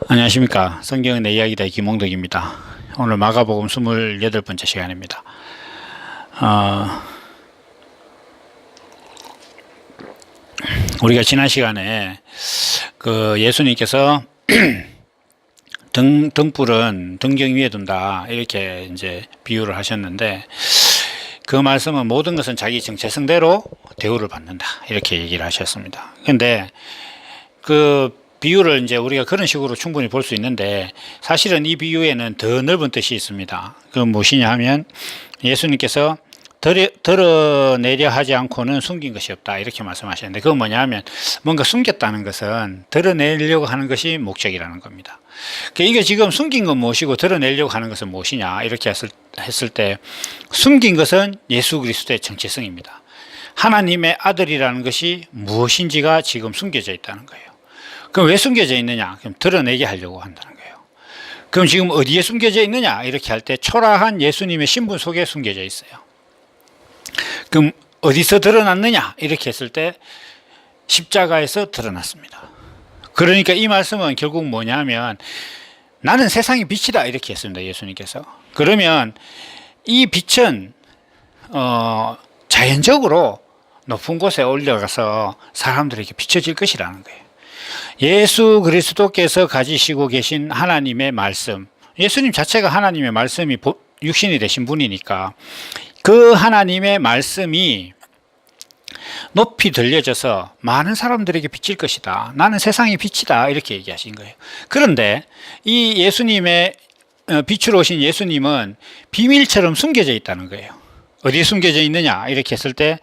안녕하십니까. 성경의 내 이야기다 김홍덕입니다. 오늘 마가복음 28번째 시간입니다. 우리가 지난 시간에 그 예수님께서 등불은 등경 위에 둔다 이렇게 이제 비유를 하셨는데, 그 말씀은 모든 것은 자기 정체성대로 대우를 받는다 이렇게 얘기를 하셨습니다. 근데 그 비유를 이제 우리가 그런 식으로 충분히 볼 수 있는데, 사실은 이 비유에는 더 넓은 뜻이 있습니다. 그 무엇이냐 하면, 예수님께서 드러내려 하지 않고는 숨긴 것이 없다 이렇게 말씀하셨는데, 그건 뭐냐 하면 뭔가 숨겼다는 것은 드러내려고 하는 것이 목적이라는 겁니다. 이게 지금 숨긴 건 무엇이고 드러내려고 하는 것은 무엇이냐 이렇게 했을 때, 숨긴 것은 예수 그리스도의 정체성입니다. 하나님의 아들이라는 것이 무엇인지가 지금 숨겨져 있다는 거예요. 그럼 왜 숨겨져 있느냐? 그럼 드러내게 하려고 한다는 거예요. 그럼 지금 어디에 숨겨져 있느냐? 이렇게 할 때 초라한 예수님의 신분 속에 숨겨져 있어요. 그럼 어디서 드러났느냐? 이렇게 했을 때 십자가에서 드러났습니다. 그러니까 이 말씀은 결국 뭐냐면, 나는 세상의 빛이다 이렇게 했습니다. 예수님께서. 그러면 이 빛은 자연적으로 높은 곳에 올라가서 사람들에게 비춰질 것이라는 거예요. 예수 그리스도께서 가지시고 계신 하나님의 말씀, 예수님 자체가 하나님의 말씀이 육신이 되신 분이니까 그 하나님의 말씀이 높이 들려져서 많은 사람들에게 비칠 것이다. 나는 세상의 빛이다 이렇게 얘기하신 거예요. 그런데 이 예수님의 빛으로 오신 예수님은 비밀처럼 숨겨져 있다는 거예요. 어디에 숨겨져 있느냐 이렇게 했을 때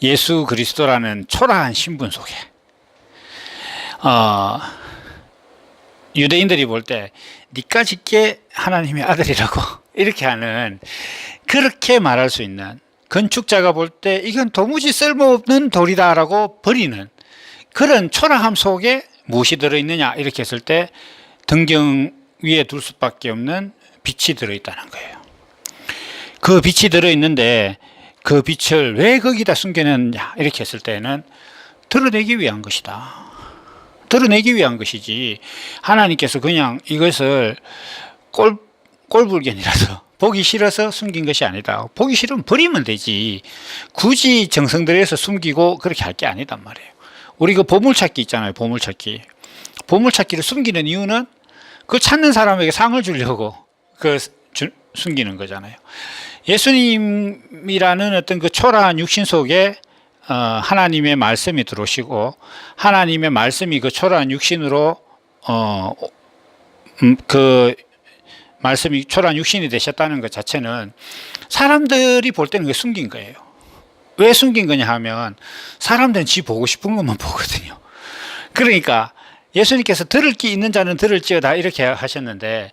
예수 그리스도라는 초라한 신분 속에, 유대인들이 볼 때 니까짓게 하나님의 아들이라고 이렇게 하는, 그렇게 말할 수 있는, 건축자가 볼 때 이건 도무지 쓸모없는 돌이다라고 버리는 그런 초라함 속에 무엇이 들어있느냐 이렇게 했을 때, 등경 위에 둘 수밖에 없는 빛이 들어있다는 거예요. 그 빛이 들어있는데 그 빛을 왜 거기다 숨겨놨냐 이렇게 했을 때는 드러내기 위한 것이다. 드러내기 위한 것이지, 하나님께서 그냥 이것을 꼴불견이라서 보기 싫어서 숨긴 것이 아니다. 보기 싫으면 버리면 되지. 굳이 정성 들여서 숨기고 그렇게 할 게 아니단 말이에요. 우리 그 보물찾기 있잖아요. 보물찾기. 보물찾기를 숨기는 이유는 그 찾는 사람에게 상을 주려고 숨기는 거잖아요. 예수님이라는 어떤 그 초라한 육신 속에 하나님의 말씀이 들어오시고, 하나님의 말씀이 그 초라한 육신으로 그 말씀이 초라한 육신이 되셨다는 것 자체는 사람들이 볼 때는 그게 숨긴 거예요. 왜 숨긴 거냐 하면, 사람들은 지 보고 싶은 것만 보거든요. 그러니까 예수님께서 들을 귀 있는 자는 들을지어다 이렇게 하셨는데,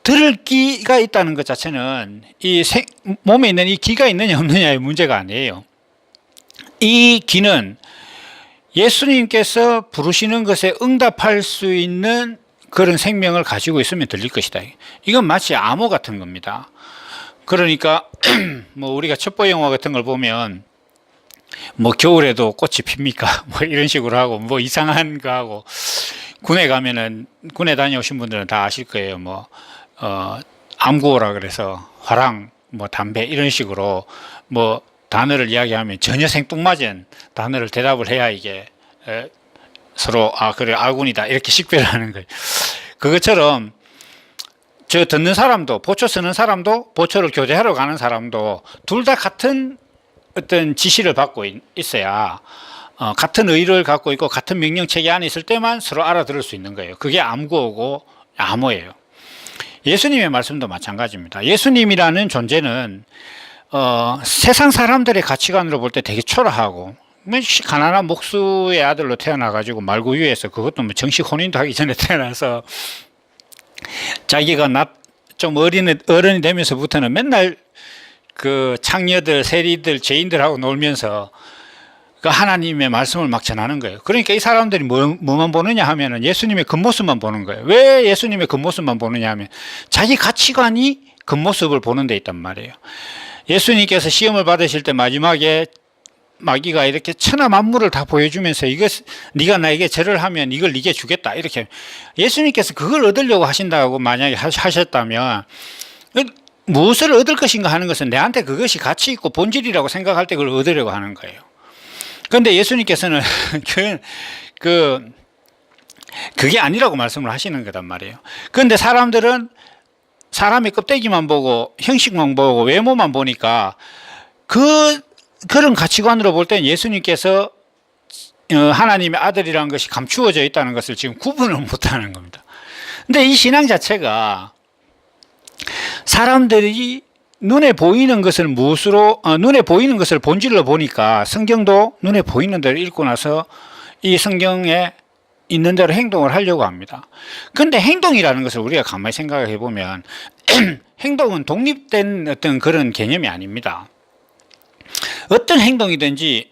들을 귀가 있다는 것 자체는 이 몸에 있는 이 귀가 있느냐 없느냐의 문제가 아니에요. 이 귀는 예수님께서 부르시는 것에 응답할 수 있는 그런 생명을 가지고 있으면 들릴 것이다. 이건 마치 암호 같은 겁니다. 그러니까 뭐 우리가 첩보 영화 같은 걸 보면 뭐 겨울에도 꽃이 핍니까? 뭐 이런 식으로 하고, 뭐 이상한 거 하고, 군에 가면은, 군에 다녀오신 분들은 다 아실 거예요. 뭐 암구호라 그래서 화랑, 뭐 담배 이런 식으로 뭐 단어를 이야기하면 전혀 생뚱맞은 단어를 대답을 해야 이게 서로 그래 아군이다 이렇게 식별하는 거예요. 그것처럼 저 듣는 사람도, 보초 쓰는 사람도, 보초를 교대하러 가는 사람도 둘 다 같은 어떤 지시를 받고 있어야, 같은 의를 갖고 있고 같은 명령체계 안에 있을 때만 서로 알아들을 수 있는 거예요. 그게 암구호고 암호예요. 예수님의 말씀도 마찬가지입니다. 예수님이라는 존재는 세상 사람들의 가치관으로 볼 때 되게 초라하고, 가난한 목수의 아들로 태어나가지고 말구 위에서, 그것도 뭐 정식 혼인도 하기 전에 태어나서 자기가 좀 어른이 되면서부터는 맨날 그 창녀들, 세리들, 죄인들하고 놀면서 그 하나님의 말씀을 막 전하는 거예요. 그러니까 이 사람들이 뭐만 보느냐 하면은 예수님의 겉모습만 보는 거예요. 왜 예수님의 겉모습만 보느냐 하면, 자기 가치관이 겉모습을 보는 데 있단 말이에요. 예수님께서 시험을 받으실 때 마지막에 마귀가 이렇게 천하 만물을 다 보여주면서 이것 네가 나에게 절을 하면 이걸 네게 주겠다 이렇게 예수님께서 그걸 얻으려고 하신다고 만약에 하셨다면 무엇을 얻을 것인가 하는 것은 내한테 그것이 가치 있고 본질이라고 생각할 때 그걸 얻으려고 하는 거예요. 그런데 예수님께서는 그게 아니라고 말씀을 하시는 거단 말이에요. 그런데 사람들은 사람의 껍데기만 보고 형식만 보고 외모만 보니까 그런 가치관으로 볼 땐 예수님께서 하나님의 아들이라는 것이 감추어져 있다는 것을 지금 구분을 못하는 겁니다. 근데 이 신앙 자체가 사람들이 눈에 보이는 것을 눈에 보이는 것을 본질로 보니까 성경도 눈에 보이는 대로 읽고 나서 이 성경에 있는 대로 행동을 하려고 합니다. 그런데 행동이라는 것을 우리가 가만히 생각해 보면 행동은 독립된 어떤 그런 개념이 아닙니다. 어떤 행동이든지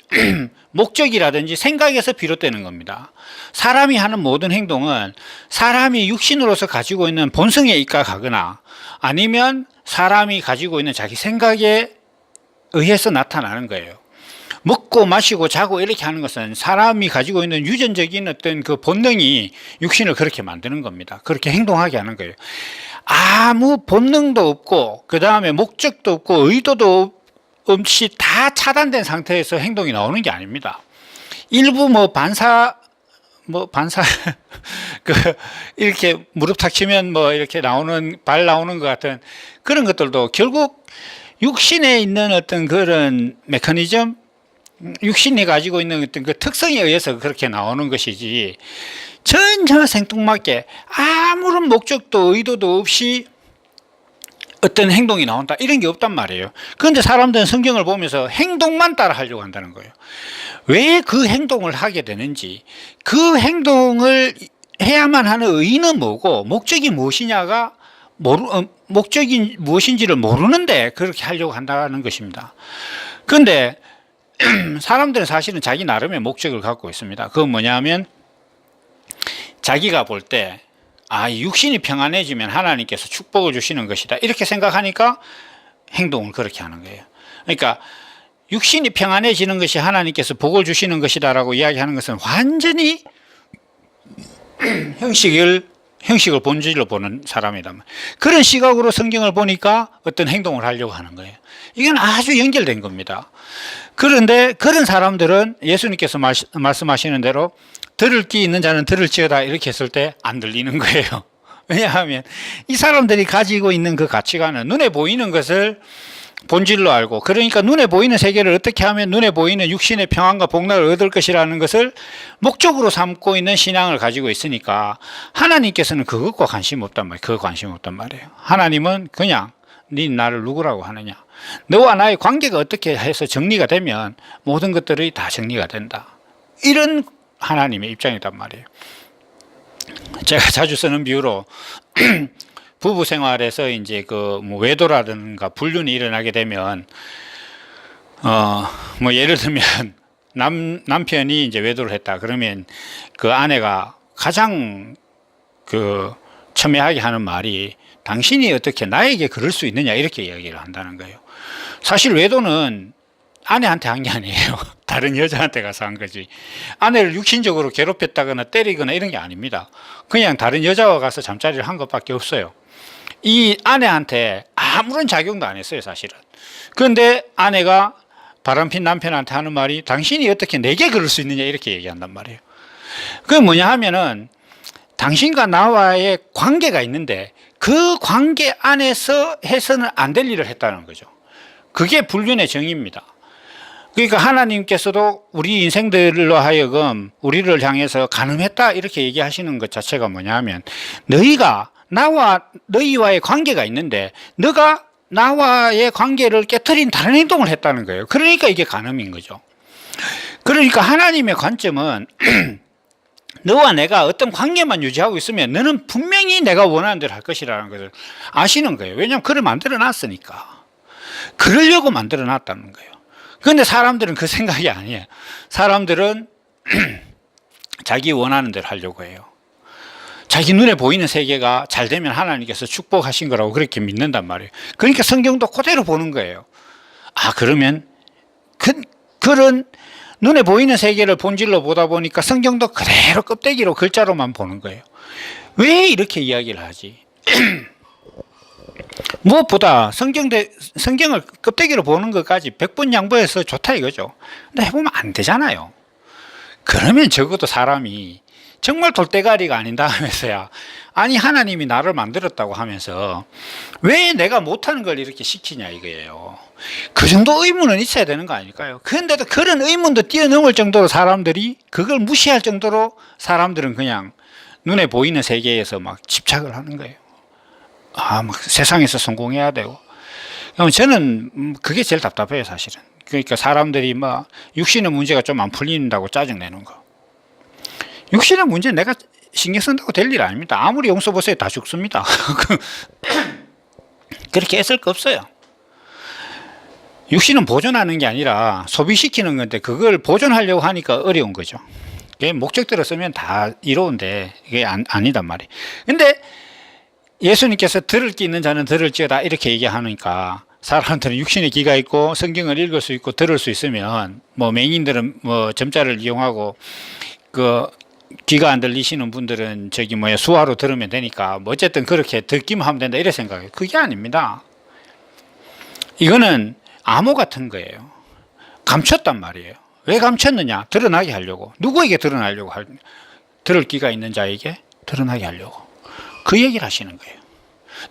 목적이라든지 생각에서 비롯되는 겁니다. 사람이 하는 모든 행동은 사람이 육신으로서 가지고 있는 본성에 입각하거나 아니면 사람이 가지고 있는 자기 생각에 의해서 나타나는 거예요. 먹고 마시고 자고 이렇게 하는 것은 사람이 가지고 있는 유전적인 어떤 그 본능이 육신을 그렇게 만드는 겁니다. 그렇게 행동하게 하는 거예요. 아무 본능도 없고 그 다음에 목적도 없고 의도도 없이 다 차단된 상태에서 행동이 나오는 게 아닙니다. 일부 반사 이렇게 무릎 탁 치면 이렇게 발 나오는 것 같은 그런 것들도 결국 육신에 있는 어떤 그런 메커니즘, 육신이 가지고 있는 어떤 그 특성에 의해서 그렇게 나오는 것이지 전혀 생뚱맞게 아무런 목적도 의도도 없이 어떤 행동이 나온다 이런 게 없단 말이에요. 그런데 사람들은 성경을 보면서 행동만 따라 하려고 한다는 거예요. 왜 그 행동을 하게 되는지, 그 행동을 해야만 하는 의의는 뭐고 목적이 무엇이냐가 목적이 무엇인지를 모르는데 그렇게 하려고 한다는 것입니다. 그런데 사람들은 사실은 자기 나름의 목적을 갖고 있습니다. 그건 뭐냐면 자기가 볼 때 육신이 평안해지면 하나님께서 축복을 주시는 것이다 이렇게 생각하니까 행동을 그렇게 하는 거예요. 그러니까 육신이 평안해지는 것이 하나님께서 복을 주시는 것이다 라고 이야기하는 것은 완전히 형식을 본질로 보는 사람이다. 그런 시각으로 성경을 보니까 어떤 행동을 하려고 하는 거예요. 이건 아주 연결된 겁니다. 그런데 그런 사람들은 예수님께서 말씀하시는 대로 들을 귀 있는 자는 들을지어다 이렇게 했을 때 안 들리는 거예요. 왜냐하면 이 사람들이 가지고 있는 그 가치관은 눈에 보이는 것을 본질로 알고, 그러니까 눈에 보이는 세계를 어떻게 하면 눈에 보이는 육신의 평안과 복락을 얻을 것이라는 것을 목적으로 삼고 있는 신앙을 가지고 있으니까 하나님께서는 그것과 관심 없단 말이에요. 그거 관심 없단 말이에요. 하나님은 그냥 네 나를 누구라고 하느냐, 너와 나의 관계가 어떻게 해서 정리가 되면 모든 것들이 다 정리가 된다, 이런 하나님의 입장이단 말이에요. 제가 자주 쓰는 비유로 부부 생활에서 이제 외도라든가 불륜이 일어나게 되면 예를 들면 남편이 이제 외도를 했다 그러면 그 아내가 가장 첨예하게 하는 말이 당신이 어떻게 나에게 그럴 수 있느냐 이렇게 이야기를 한다는 거예요. 사실 외도는 아내한테 한 게 아니에요. 다른 여자한테 가서 한 거지. 아내를 육신적으로 괴롭혔다거나 때리거나 이런 게 아닙니다. 그냥 다른 여자와 가서 잠자리를 한 것밖에 없어요. 이 아내한테 아무런 작용도 안 했어요, 사실은. 그런데 아내가 바람핀 남편한테 하는 말이 당신이 어떻게 내게 그럴 수 있느냐 이렇게 얘기한단 말이에요. 그게 뭐냐 하면은 당신과 나와의 관계가 있는데 그 관계 안에서 해서는 안 될 일을 했다는 거죠. 그게 불륜의 정의입니다. 그러니까 하나님께서도 우리 인생들로 하여금 우리를 향해서 간음했다 이렇게 얘기하시는 것 자체가 뭐냐 하면 너희와의 관계가 있는데 너가 나와의 관계를 깨트린 다른 행동을 했다는 거예요. 그러니까 이게 간음인 거죠. 그러니까 하나님의 관점은 너와 내가 어떤 관계만 유지하고 있으면 너는 분명히 내가 원하는 대로 할 것이라는 것을 아시는 거예요. 왜냐하면 그를 만들어 놨으니까. 그러려고 만들어 놨다는 거예요. 그런데 사람들은 그 생각이 아니에요. 사람들은 자기 원하는 대로 하려고 해요. 자기 눈에 보이는 세계가 잘 되면 하나님께서 축복하신 거라고 그렇게 믿는단 말이에요. 그러니까 성경도 그대로 보는 거예요. 그러면 그런 눈에 보이는 세계를 본질로 보다 보니까 성경도 그대로 껍데기로 글자로만 보는 거예요. 왜 이렇게 이야기를 하지? 무엇보다 성경을 껍데기로 보는 것까지 100번 양보해서 좋다 이거죠. 근데 해보면 안 되잖아요. 그러면 적어도 사람이 정말 돌대가리가 아닌다 하면서야, 아니 하나님이 나를 만들었다고 하면서 왜 내가 못하는 걸 이렇게 시키냐 이거예요. 그 정도 의문은 있어야 되는 거 아닐까요? 그런데도 그런 의문도 뛰어넘을 정도로 사람들이, 그걸 무시할 정도로 사람들은 그냥 눈에 보이는 세계에서 막 집착을 하는 거예요. 막 세상에서 성공해야 되고. 저는 그게 제일 답답해요, 사실은. 그러니까 사람들이 막 육신의 문제가 좀 안 풀린다고 짜증내는 거. 육신의 문제 내가 신경 쓴다고 될 일 아닙니다. 아무리 용서 보세요, 다 죽습니다. 그렇게 애쓸 거 없어요. 육신은 보존하는 게 아니라 소비시키는 건데, 그걸 보존하려고 하니까 어려운 거죠. 그게 목적대로 쓰면 다 이로운데 이게 아니단 말이에요. 근데 예수님께서 들을 귀 있는 자는 들을지어다 이렇게 얘기하니까, 사람들은 육신의 귀가 있고 성경을 읽을 수 있고 들을 수 있으면, 뭐 맹인들은 뭐 점자를 이용하고, 그 귀가 안 들리시는 분들은 저기 뭐야 수화로 들으면 되니까 뭐 어쨌든 그렇게 듣기만 하면 된다 이래 생각해요. 그게 아닙니다. 이거는 암호 같은 거예요. 감췄단 말이에요. 왜 감췄느냐? 드러나게 하려고. 누구에게 드러나려고 들을 귀가 있는 자에게 드러나게 하려고. 그 얘기를 하시는 거예요.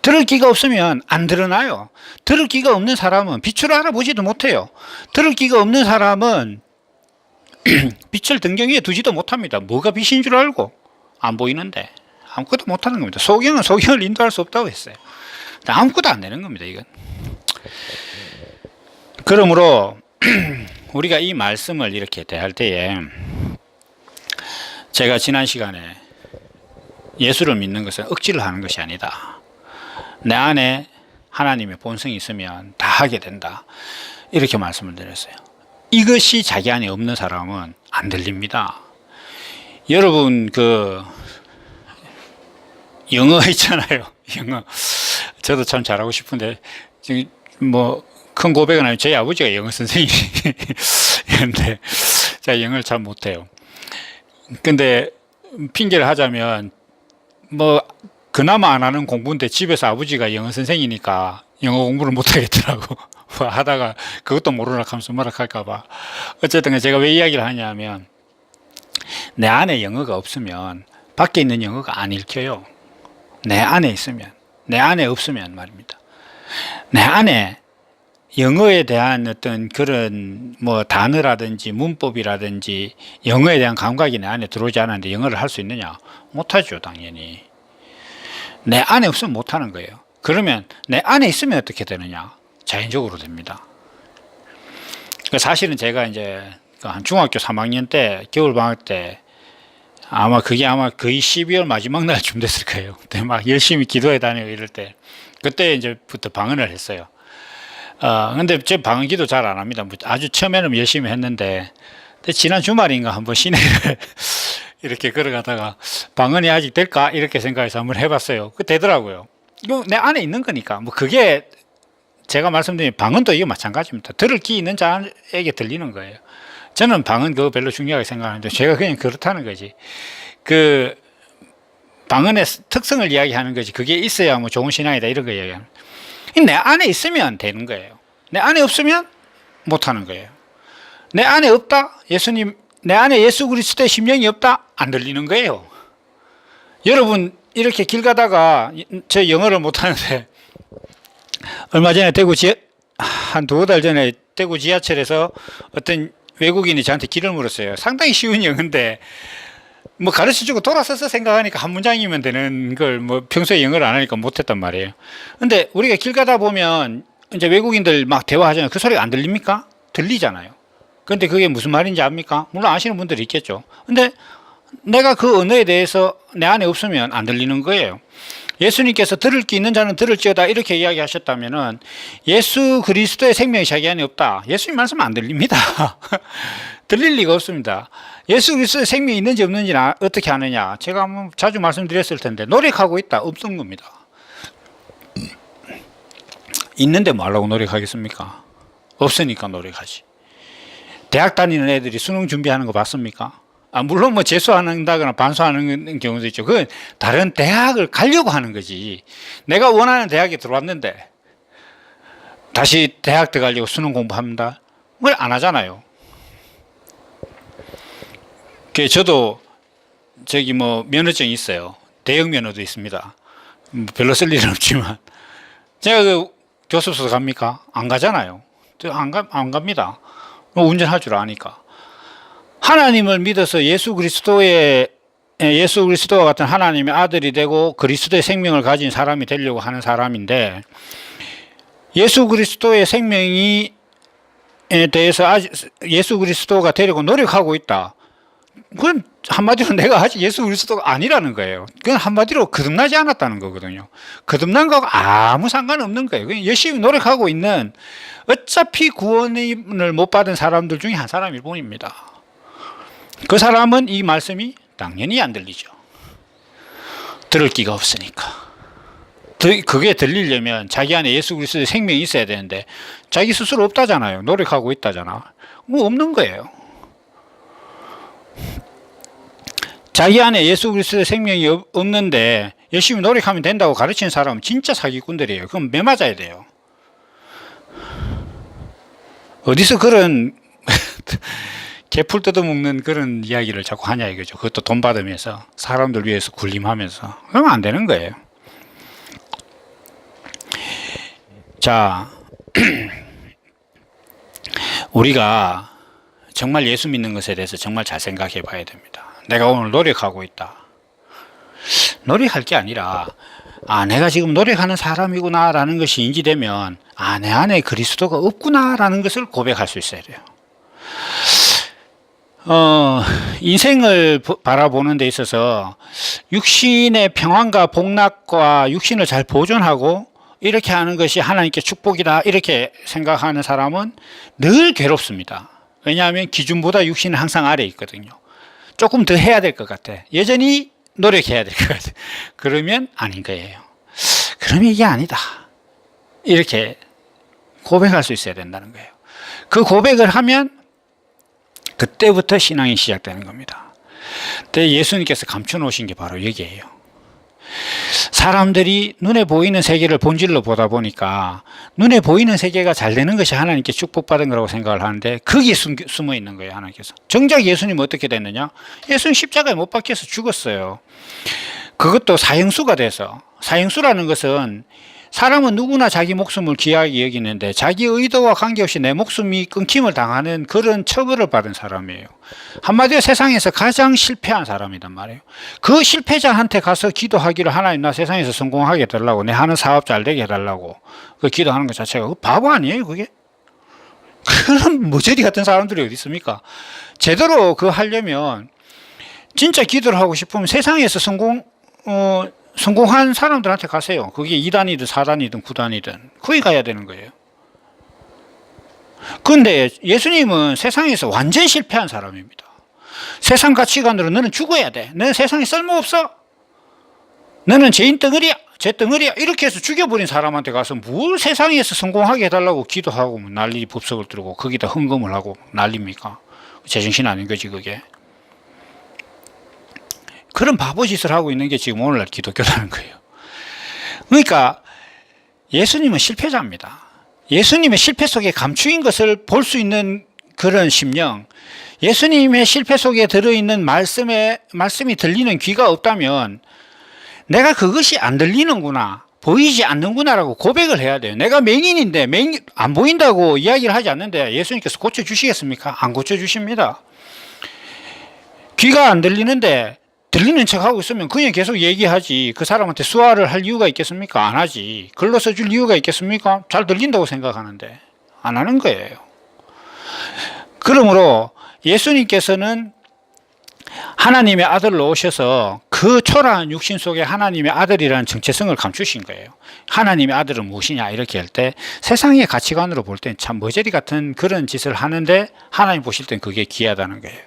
들을 귀가 없으면 안 드러나요. 들을 귀가 없는 사람은 빛을 알아보지도 못해요. 들을 귀가 없는 사람은 빛을 등경 위에 두지도 못합니다. 뭐가 빛인 줄 알고 안 보이는데 아무것도 못하는 겁니다. 소경은 소경을 인도할 수 없다고 했어요. 아무것도 안 되는 겁니다. 이건. 그러므로 우리가 이 말씀을 이렇게 대할 때에, 제가 지난 시간에 예수를 믿는 것은 억지를 하는 것이 아니다. 내 안에 하나님의 본성이 있으면 다 하게 된다. 이렇게 말씀을 드렸어요. 이것이 자기 안에 없는 사람은 안 들립니다. 여러분 그 영어 있잖아요. 영어. 저도 참 잘하고 싶은데 지금 뭐 큰 고백은 아니고 저희 아버지가 영어 선생님이었는데 제가 영어를 잘 못해요. 근데 핑계를 하자면 뭐 그나마 안 하는 공부인데 집에서 아버지가 영어 선생이니까 영어 공부를 못 하겠더라고. 하다가 그것도 모르나 하면서 뭐라 할까봐. 어쨌든 제가 왜 이야기를 하냐면, 내 안에 영어가 없으면 밖에 있는 영어가 안 읽혀요. 내 안에 있으면. 내 안에 없으면 말입니다. 내 안에 영어에 대한 어떤 그런 뭐 단어라든지 문법이라든지 영어에 대한 감각이 내 안에 들어오지 않았는데 영어를 할 수 있느냐? 못하죠, 당연히. 내 안에 없으면 못하는 거예요. 그러면 내 안에 있으면 어떻게 되느냐? 자연적으로 됩니다. 사실은 제가 이제 한 중학교 3학년 때 겨울방학 때 아마 거의 12월 마지막 날쯤 됐을 거예요. 그때 막 열심히 기도해 다니고 이럴 때, 그때 이제부터 방언을 했어요. 근데 제 방언 기도 잘 안 합니다. 아주 처음에는 열심히 했는데, 지난 주말인가 한번 시내를 이렇게 걸어가다가 방언이 아직 될까? 이렇게 생각해서 한번 해봤어요. 그 되더라고요. 이거 내 안에 있는 거니까. 뭐 그게 제가 말씀드린 방언도 이거 마찬가지입니다. 들을 귀 있는 자에게 들리는 거예요. 저는 방언 그거 별로 중요하게 생각하는데, 제가 그냥 그렇다는 거지. 그 방언의 특성을 이야기하는 거지. 그게 있어야 뭐 좋은 신앙이다 이런 거 이야기하는. 내 안에 있으면 되는 거예요. 내 안에 없으면 못 하는 거예요. 내 안에 없다? 내 안에 예수 그리스도의 심령이 없다? 안 들리는 거예요. 여러분 이렇게 길 가다가, 저 영어를 못 하는데 얼마 전에 한 두어 달 전에 대구 지하철에서 어떤 외국인이 저한테 길을 물었어요. 상당히 쉬운 영어인데 뭐 가르쳐주고 돌아서서 생각하니까 한 문장이면 되는 걸 뭐 평소에 영어를 안 하니까 못했단 말이에요. 근데 우리가 길 가다 보면 이제 외국인들 막 대화하잖아요. 그 소리가 안 들립니까? 들리잖아요. 근데 그게 무슨 말인지 압니까? 물론 아시는 분들이 있겠죠. 근데 내가 그 언어에 대해서 내 안에 없으면 안 들리는 거예요. 예수님께서 들을 귀 있는 자는 들을지어다 이렇게 이야기하셨다면은, 예수 그리스도의 생명이 자기 안에 없다. 예수님 말씀은 안 들립니다. 들릴 리가 없습니다. 예수 그리스도의 생명이 있는지 없는지는 어떻게 아느냐? 제가 한번 자주 말씀드렸을 텐데, 노력하고 있다. 없는 겁니다. 있는데 뭐 하려고 노력하겠습니까? 없으니까 노력하지. 대학 다니는 애들이 수능 준비하는 거 봤습니까? 물론 뭐 재수한다거나 반수하는 경우도 있죠. 그건 다른 대학을 가려고 하는 거지. 내가 원하는 대학에 들어왔는데 다시 대학 들어가려고 수능 공부합니다. 그걸 안 하잖아요. 저도 저기 뭐 면허증이 있어요. 대형 면허도 있습니다. 별로 쓸 일은 없지만 제가 그 교습소 갑니까? 안 가잖아요. 안 갑니다. 운전할 줄 아니까. 하나님을 믿어서 예수 그리스도와 같은 하나님의 아들이 되고 그리스도의 생명을 가진 사람이 되려고 하는 사람인데, 예수 그리스도의 생명에 대해서 예수 그리스도가 되려고 노력하고 있다. 그건 한마디로 내가 아직 예수 그리스도가 아니라는 거예요. 그건 한마디로 거듭나지 않았다는 거거든요. 거듭난 거하고 아무 상관없는 거예요. 그냥 열심히 노력하고 있는, 어차피 구원을 못 받은 사람들 중에 한 사람일 뿐입니다. 그 사람은 이 말씀이 당연히 안 들리죠. 들을 기가 없으니까. 그게 들리려면 자기 안에 예수 그리스도의 생명이 있어야 되는데 자기 스스로 없다잖아요. 노력하고 있다잖아. 뭐 없는 거예요. 자기 안에 예수 그리스도의 생명이 없는데 열심히 노력하면 된다고 가르치는 사람은 진짜 사기꾼들이에요. 그럼 매 맞아야 돼요. 어디서 그런 개풀 뜯어먹는 그런 이야기를 자꾸 하냐 이거죠. 그것도 돈 받으면서 사람들 위해서 군림하면서. 그러면 안 되는 거예요. 자, 우리가 정말 예수 믿는 것에 대해서 정말 잘 생각해 봐야 됩니다. 내가 오늘 노력하고 있다. 노력할 게 아니라 내가 지금 노력하는 사람이구나 라는 것이 인지되면 내 안에 그리스도가 없구나 라는 것을 고백할 수 있어야 돼요. 인생을 바라보는 데 있어서 육신의 평안과 복락과 육신을 잘 보존하고 이렇게 하는 것이 하나님께 축복이다 이렇게 생각하는 사람은 늘 괴롭습니다. 왜냐하면 기준보다 육신은 항상 아래에 있거든요. 조금 더 해야 될 것 같아. 여전히 노력해야 될 것 같아. 그러면 아닌 거예요. 그러면 이게 아니다. 이렇게 고백할 수 있어야 된다는 거예요. 그 고백을 하면 그때부터 신앙이 시작되는 겁니다. 그때 예수님께서 감춰놓으신 게 바로 여기에요. 사람들이 눈에 보이는 세계를 본질로 보다 보니까 눈에 보이는 세계가 잘 되는 것이 하나님께 축복받은 거라고 생각을 하는데 거기에 숨어 있는 거예요. 하나님께서. 정작 예수님은 어떻게 됐느냐? 예수님 십자가에 못 박혀서 죽었어요. 그것도 사형수가 돼서. 사형수라는 것은 사람은 누구나 자기 목숨을 귀하게 여기는데 자기 의도와 관계없이 내 목숨이 끊김을 당하는 그런 처벌을 받은 사람이에요. 한마디로 세상에서 가장 실패한 사람이란 말이에요. 그 실패자한테 가서 기도하기를 하나님 나 세상에서 성공하게 해달라고, 내 하는 사업 잘 되게 해달라고 그 기도하는 것 자체가 바보 아니에요 그게? 그런 머저리 같은 사람들이 어디 있습니까? 제대로 그거 하려면 진짜 기도를 하고 싶으면 세상에서 성공한 사람들한테 가세요. 그게 2단이든 4단이든 9단이든 거기 가야 되는 거예요. 그런데 예수님은 세상에서 완전 실패한 사람입니다. 세상 가치관으로 너는 죽어야 돼. 너는 세상에 쓸모없어. 너는 죄인 덩어리야. 죄 덩어리야. 이렇게 해서 죽여버린 사람한테 가서 뭘 세상에서 성공하게 해달라고 기도하고 난리 법석을 들고 거기다 헌금을 하고 난립니까? 제정신 아닌 거지 그게. 그런 바보짓을 하고 있는 게 지금 오늘날 기독교라는 거예요. 그러니까 예수님은 실패자입니다. 예수님의 실패 속에 감추인 것을 볼 수 있는 그런 심령, 예수님의 실패 속에 들어있는 말씀이 들리는 귀가 없다면 내가 그것이 안 들리는구나, 보이지 않는구나라고 고백을 해야 돼요. 내가 맹인인데 안 보인다고 이야기를 하지 않는데 예수님께서 고쳐주시겠습니까? 안 고쳐주십니다. 귀가 안 들리는데 들리는 척하고 있으면 그냥 계속 얘기하지. 그 사람한테 수화를 할 이유가 있겠습니까? 안 하지. 글로 써줄 이유가 있겠습니까? 잘 들린다고 생각하는데 안 하는 거예요. 그러므로 예수님께서는 하나님의 아들로 오셔서 그 초라한 육신 속에 하나님의 아들이라는 정체성을 감추신 거예요. 하나님의 아들은 무엇이냐 이렇게 할 때 세상의 가치관으로 볼 땐 참 머저리 같은 그런 짓을 하는데 하나님 보실 땐 그게 귀하다는 거예요.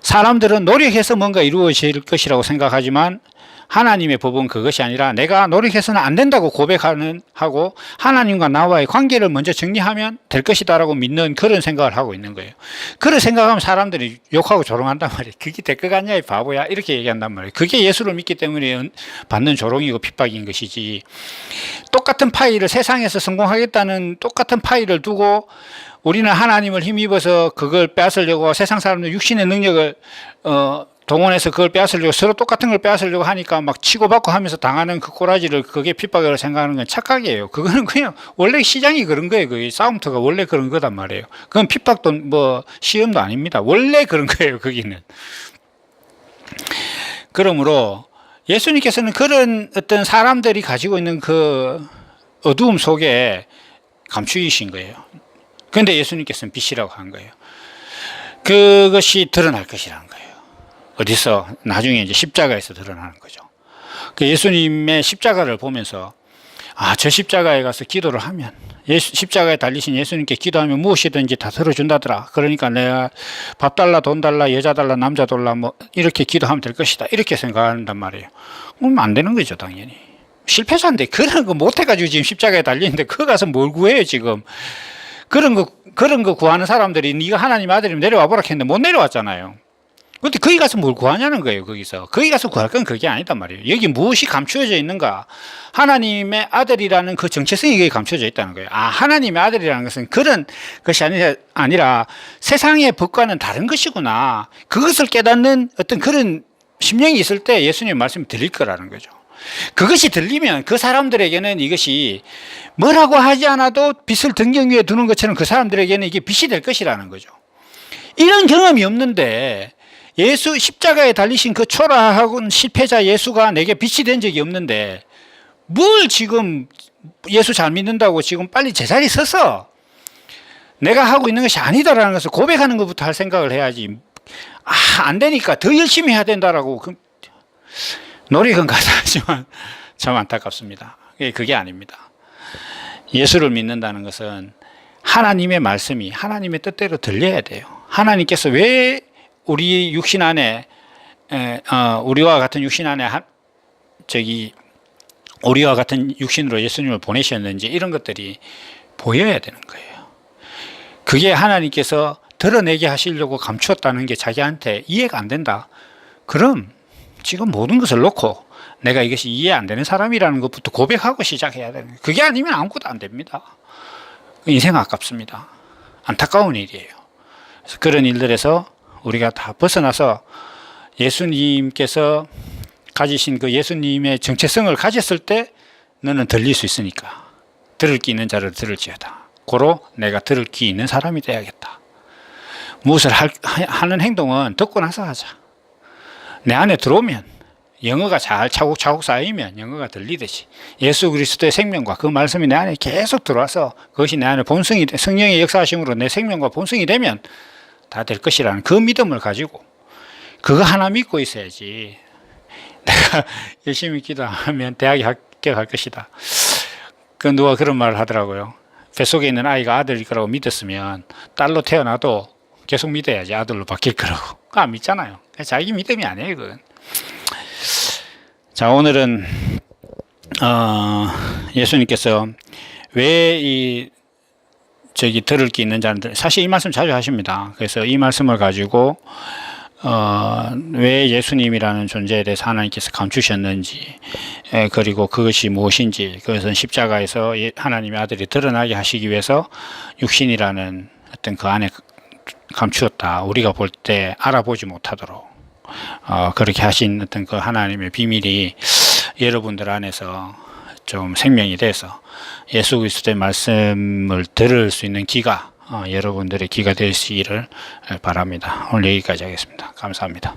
사람들은 노력해서 뭔가 이루어질 것이라고 생각하지만 하나님의 법은 그것이 아니라 내가 노력해서는 안 된다고 하고 하나님과 나와의 관계를 먼저 정리하면 될 것이다라고 믿는 그런 생각을 하고 있는 거예요. 그런 생각하면 사람들이 욕하고 조롱한단 말이에요. 그게 될 것 같냐 이 바보야 이렇게 얘기한단 말이에요. 그게 예수를 믿기 때문에 받는 조롱이고 핍박인 것이지, 똑같은 파일을 세상에서 성공하겠다는 똑같은 파일을 두고 우리는 하나님을 힘입어서 그걸 빼앗으려고 세상 사람들 육신의 능력을 동원해서 그걸 빼앗으려고 서로 똑같은 걸 빼앗으려고 하니까 막 치고받고 하면서 당하는 그 꼬라지를 그게 핍박이라고 생각하는 건 착각이에요. 그거는 그냥 원래 시장이 그런 거예요. 그 싸움터가 원래 그런 거단 말이에요. 그건 핍박도 뭐 시험도 아닙니다. 원래 그런 거예요. 거기는. 그러므로 예수님께서는 그런 어떤 사람들이 가지고 있는 그 어두움 속에 감추이신 거예요. 그런데 예수님께서는 빛이라고 한 거예요. 그것이 드러날 것이라는 거예요. 어디서? 나중에 이제 십자가에서 드러나는 거죠. 그 예수님의 십자가를 보면서 저 십자가에 가서 기도를 하면, 십자가에 달리신 예수님께 기도하면 무엇이든지 다 들어준다더라. 그러니까 내가 밥 달라, 돈 달라, 여자 달라, 남자 달라 뭐 이렇게 기도하면 될 것이다. 이렇게 생각한단 말이에요. 그럼 안 되는 거죠, 당연히. 실패자인데 그런 거 못해가지고 지금 십자가에 달리는데 그거 가서 뭘 구해요 지금. 그런 거 구하는 사람들이 네가 하나님 아들이면 내려와 보라 했는데 못 내려왔잖아요. 근데 거기 가서 뭘 구하냐는 거예요. 거기 가서 구할 건 그게 아니단 말이에요. 여기 무엇이 감추어져 있는가? 하나님의 아들이라는 그 정체성이 여기 감추어져 있다는 거예요. 하나님의 아들이라는 것은 그런 것이 아니라 세상의 법과는 다른 것이구나. 그것을 깨닫는 어떤 그런 심령이 있을 때 예수님의 말씀이 들릴 거라는 거죠. 그것이 들리면 그 사람들에게는 이것이 뭐라고 하지 않아도 빛을 등경 위에 두는 것처럼 그 사람들에게는 이게 빛이 될 것이라는 거죠. 이런 경험이 없는데, 예수 십자가에 달리신 그 초라하고 실패자 예수가 내게 빛이 된 적이 없는데 뭘 지금 예수 잘 믿는다고 지금 빨리 제자리에 서서 내가 하고 있는 것이 아니다라는 것을 고백하는 것부터 할 생각을 해야지. 안 되니까 더 열심히 해야 된다라고 노력은 가능하지만 참 안타깝습니다. 그게 아닙니다. 예수를 믿는다는 것은 하나님의 말씀이 하나님의 뜻대로 들려야 돼요. 하나님께서 왜 우리 육신 안에 우리와 같은 육신 안에 우리와 같은 육신으로 예수님을 보내셨는지 이런 것들이 보여야 되는 거예요. 그게 하나님께서 드러내게 하시려고 감추었다는 게 자기한테 이해가 안 된다. 그럼 지금 모든 것을 놓고 내가 이것이 이해 안 되는 사람이라는 것부터 고백하고 시작해야 되는 거예요. 그게 아니면 아무것도 안 됩니다. 인생 아깝습니다. 안타까운 일이에요. 그래서 그런 일들에서 우리가 다 벗어나서 예수님께서 가지신 그 예수님의 정체성을 가졌을 때 너는 들릴 수 있으니까 들을 귀 있는 자를 들을지어다. 고로 내가 들을 귀 있는 사람이 돼야겠다. 무엇을 하는 행동은 듣고 나서 하자. 내 안에 들어오면 영어가 잘 차곡차곡 쌓이면 영어가 들리듯이 예수 그리스도의 생명과 그 말씀이 내 안에 계속 들어와서 그것이 내 안에 본성이, 성령의 역사하심으로 내 생명과 본성이 되면 다 될 것이라는 그 믿음을 가지고 그거 하나 믿고 있어야지. 내가 열심히 기도하면 대학에 합격할 것이다. 누가 그런 말을 하더라고요. 뱃속에 있는 아이가 아들일 거라고 믿었으면 딸로 태어나도 계속 믿어야지 아들로 바뀔 거라고. 그거 안 믿잖아요. 자기 믿음이 아니에요, 그건. 자, 오늘은 예수님께서 왜 들을 게 있는 자들, 사실 이 말씀 자주 하십니다. 그래서 이 말씀을 가지고 왜 예수님이라는 존재에 대해서 하나님께서 감추셨는지, 그리고 그것이 무엇인지, 그것은 십자가에서 하나님의 아들이 드러나게 하시기 위해서 육신이라는 어떤 그 안에 감추었다. 우리가 볼 때 알아보지 못하도록 그렇게 하신 어떤 그 하나님의 비밀이 여러분들 안에서 좀 생명이 돼서 예수 그리스도의 말씀을 들을 수 있는 귀가 여러분들의 귀가 되시기를 바랍니다. 오늘 여기까지 하겠습니다. 감사합니다.